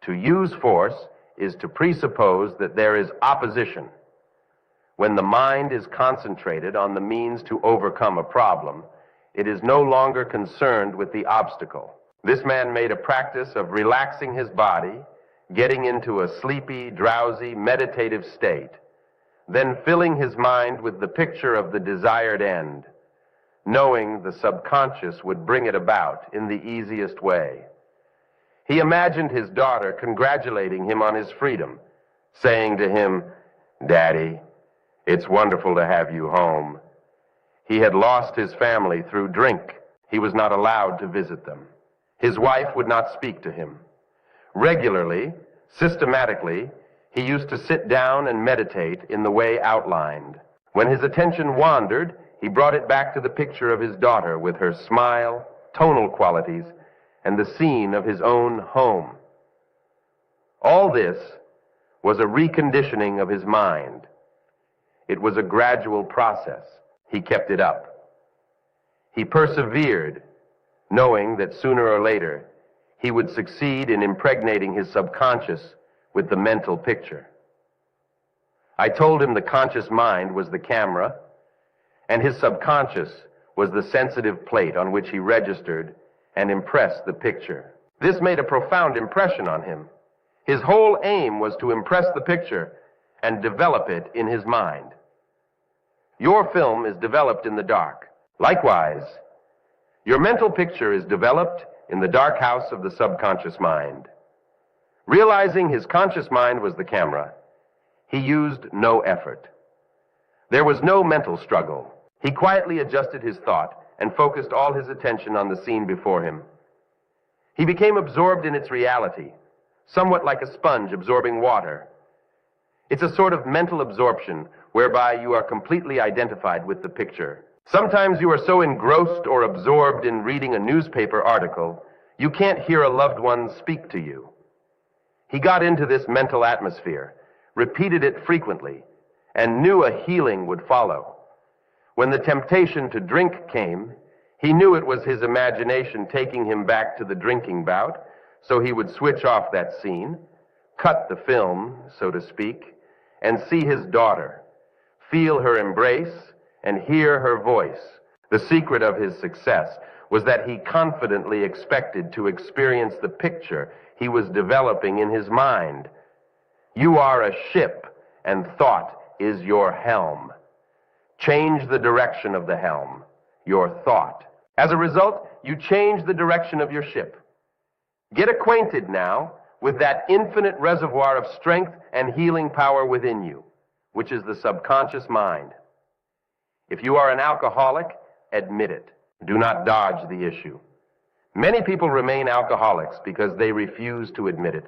To use force is to presuppose that there is opposition. When the mind is concentrated on the means to overcome a problem, it is no longer concerned with the obstacle. This man made a practice of relaxing his body, getting into a sleepy, drowsy, meditative state, then filling his mind with the picture of the desired end, knowing the subconscious would bring it about in the easiest way. He imagined his daughter congratulating him on his freedom, saying to him, "Daddy, it's wonderful to have you home." He had lost his family through drink. He was not allowed to visit them. His wife would not speak to him. Regularly, systematically, he used to sit down and meditate in the way outlined. When his attention wandered, he brought it back to the picture of his daughter with her smile, tonal qualities, and the scene of his own home. All this was a reconditioning of his mind. It was a gradual process. He kept it up. He persevered, knowing that sooner or later he would succeed in impregnating his subconscious with the mental picture. I told him the conscious mind was the camera, and his subconscious was the sensitive plate on which he registered and impressed the picture. This made a profound impression on him. His whole aim was to impress the picture and develop it in his mind. Your film is developed in the dark. Likewise, your mental picture is developed in the dark house of the subconscious mind. Realizing his conscious mind was the camera, he used no effort. There was no mental struggle. He quietly adjusted his thought and focused all his attention on the scene before him. He became absorbed in its reality, somewhat like a sponge absorbing water. It's a sort of mental absorption whereby you are completely identified with the picture. Sometimes you are so engrossed or absorbed in reading a newspaper article, you can't hear a loved one speak to you. He got into this mental atmosphere, repeated it frequently, and knew a healing would follow. When the temptation to drink came, he knew it was his imagination taking him back to the drinking bout, so he would switch off that scene, cut the film, so to speak, and see his daughter, feel her embrace, and hear her voice. The secret of his success was that he confidently expected to experience the picture he was developing in his mind. You are a ship, and thought is your helm. Change the direction of the helm, your thought. As a result, you change the direction of your ship. Get acquainted now with that infinite reservoir of strength and healing power within you, which is the subconscious mind. If you are an alcoholic, admit it. Do not dodge the issue. Many people remain alcoholics because they refuse to admit it.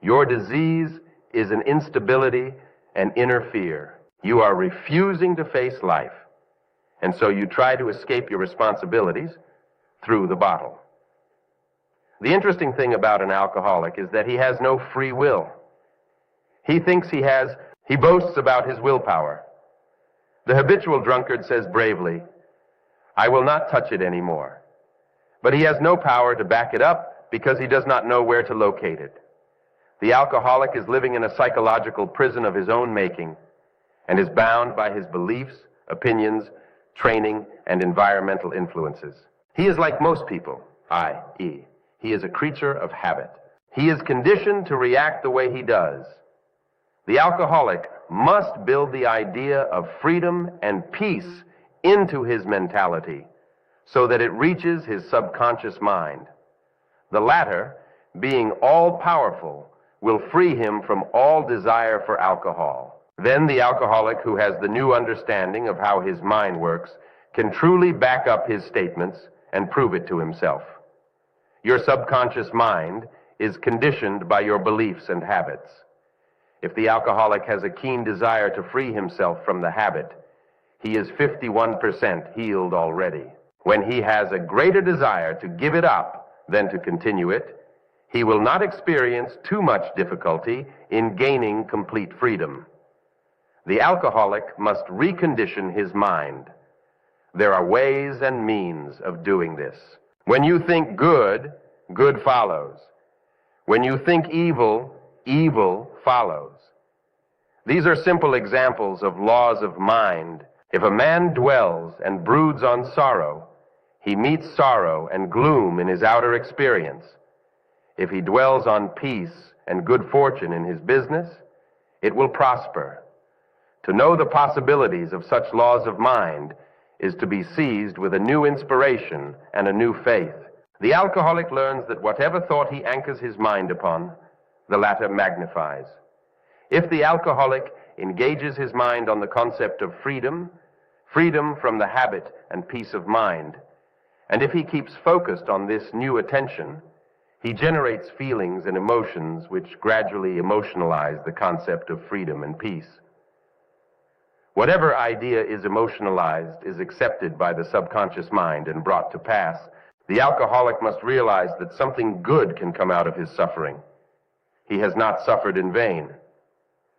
Your disease is an instability and inner fear. You are refusing to face life, and so you try to escape your responsibilities through the bottle. The interesting thing about an alcoholic is that he has no free will. He boasts about his willpower. The habitual drunkard says bravely, "I will not touch it anymore." But he has no power to back it up because he does not know where to locate it. The alcoholic is living in a psychological prison of his own making and is bound by his beliefs, opinions, training, and environmental influences. He is like most people, i.e., he is a creature of habit. He is conditioned to react the way he does. The alcoholic must build the idea of freedom and peace into his mentality so that it reaches his subconscious mind. The latter, being all-powerful, will free him from all desire for alcohol. Then the alcoholic, who has the new understanding of how his mind works, can truly back up his statements and prove it to himself. Your subconscious mind is conditioned by your beliefs and habits. If the alcoholic has a keen desire to free himself from the habit, he is 51% healed already. When he has a greater desire to give it up than to continue it, he will not experience too much difficulty in gaining complete freedom. The alcoholic must recondition his mind. There are ways and means of doing this. When you think good, good follows. When you think evil, evil follows. These are simple examples of laws of mind. If a man dwells and broods on sorrow, he meets sorrow and gloom in his outer experience. If he dwells on peace and good fortune in his business, it will prosper. To know the possibilities of such laws of mind is to be seized with a new inspiration and a new faith. The alcoholic learns that whatever thought he anchors his mind upon, the latter magnifies. If the alcoholic engages his mind on the concept of freedom, freedom from the habit and peace of mind, and if he keeps focused on this new attention, he generates feelings and emotions which gradually emotionalize the concept of freedom and peace. Whatever idea is emotionalized is accepted by the subconscious mind and brought to pass. The alcoholic must realize that something good can come out of his suffering. He has not suffered in vain.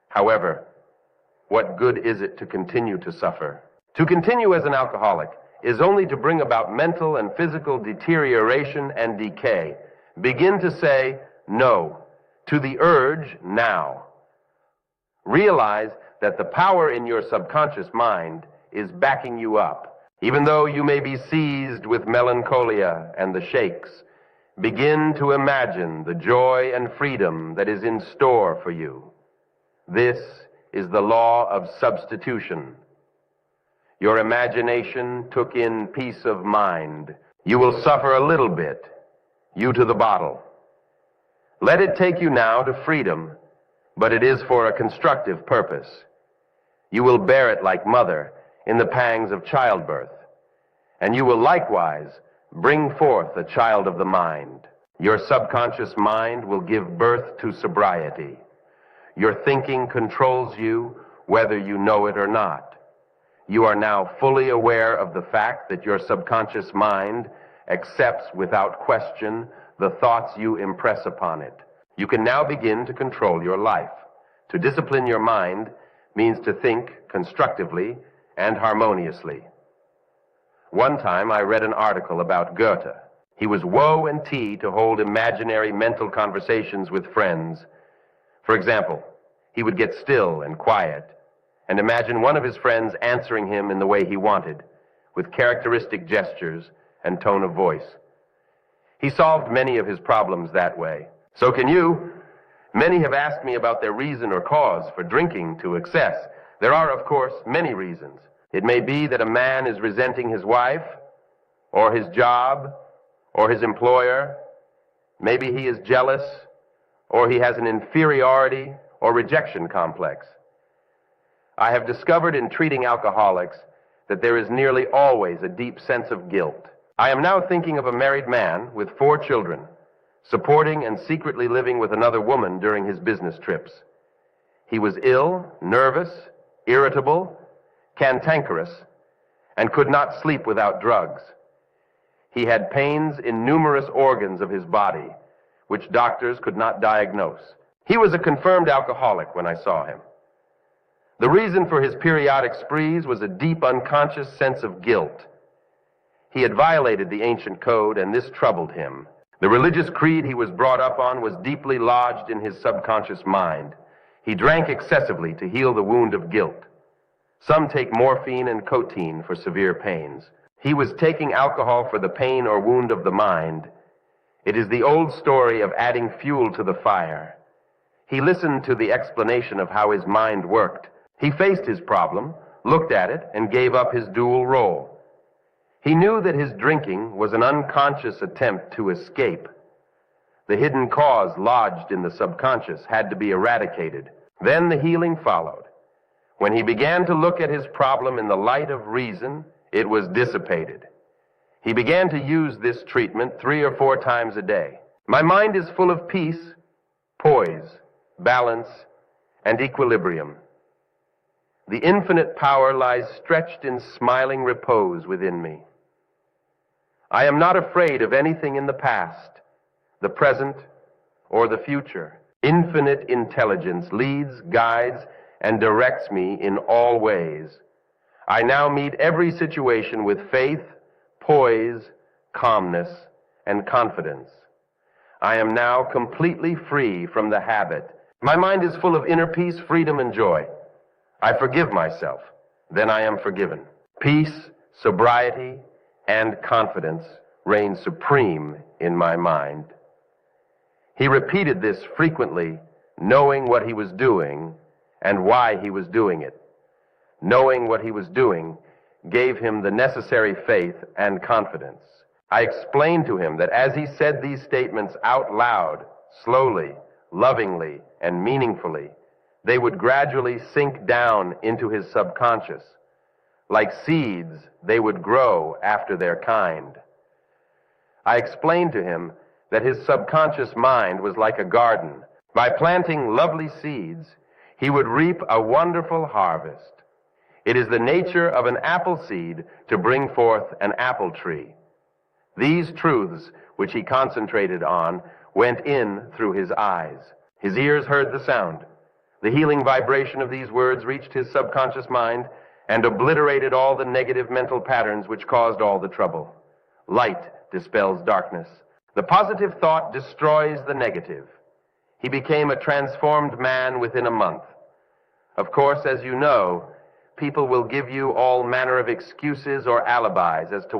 However, what good is it to continue to suffer? To continue as an alcoholic is only to bring about mental and physical deterioration and decay. Begin to say no to the urge now. Realize that the power in your subconscious mind is backing you up. Even though you may be seized with melancholia and the shakes, begin to imagine the joy and freedom that is in store for you. This is the law of substitution. Your imagination took in peace of mind. You will suffer a little bit, you to the bottle. Let it take you now to freedom, but it is for a constructive purpose. You will bear it like mother in the pangs of childbirth, and you will likewise bring forth a child of the mind. Your subconscious mind will give birth to sobriety. Your thinking controls you whether you know it or not. You are now fully aware of the fact that your subconscious mind accepts without question the thoughts you impress upon it. You can now begin to control your life. To discipline your mind means to think constructively and harmoniously. One time I read an article about Goethe. He was woe and tea to hold imaginary mental conversations with friends. For example, he would get still and quiet and imagine one of his friends answering him in the way he wanted, with characteristic gestures and tone of voice. He solved many of his problems that way. So can you. Many have asked me about their reason or cause for drinking to excess. There are, of course, many reasons. It may be that a man is resenting his wife, or his job, or his employer. Maybe he is jealous, or he has an inferiority or rejection complex. I have discovered in treating alcoholics that there is nearly always a deep sense of guilt. I am now thinking of a married man with 4 children, supporting and secretly living with another woman during his business trips. He was ill, nervous, irritable, cantankerous, and could not sleep without drugs. He had pains in numerous organs of his body, which doctors could not diagnose. He was a confirmed alcoholic when I saw him. The reason for his periodic sprees was a deep unconscious sense of guilt. He had violated the ancient code, and this troubled him. The religious creed he was brought up on was deeply lodged in his subconscious mind. He drank excessively to heal the wound of guilt. Some take morphine and codeine for severe pains. He was taking alcohol for the pain or wound of the mind. It is the old story of adding fuel to the fire. He listened to the explanation of how his mind worked. He faced his problem, looked at it, and gave up his dual role. He knew that his drinking was an unconscious attempt to escape. The hidden cause lodged in the subconscious had to be eradicated. Then the healing followed. When he began to look at his problem in the light of reason, it was dissipated. He began to use this treatment 3 or 4 times a day. My mind is full of peace, poise, balance, and equilibrium. The infinite power lies stretched in smiling repose within me. I am not afraid of anything in the past, the present, or the future. Infinite intelligence leads, guides, and directs me in all ways. I now meet every situation with faith, poise, calmness, and confidence. I am now completely free from the habit. My mind is full of inner peace, freedom, and joy. I forgive myself, then I am forgiven. Peace, sobriety, and confidence reign supreme in my mind. He repeated this frequently, knowing what he was doing and why he was doing it. Knowing what he was doing gave him the necessary faith and confidence. I explained to him that as he said these statements out loud, slowly, lovingly, and meaningfully, they would gradually sink down into his subconscious. Like seeds, they would grow after their kind. I explained to him that his subconscious mind was like a garden. By planting lovely seeds, he would reap a wonderful harvest. It is the nature of an apple seed to bring forth an apple tree. These truths, which he concentrated on, went in through his eyes. His ears heard the sound. The healing vibration of these words reached his subconscious mind and obliterated all the negative mental patterns which caused all the trouble. Light dispels darkness. The positive thought destroys the negative. He became a transformed man within a month. Of course, as you know, people will give you all manner of excuses or alibis as to why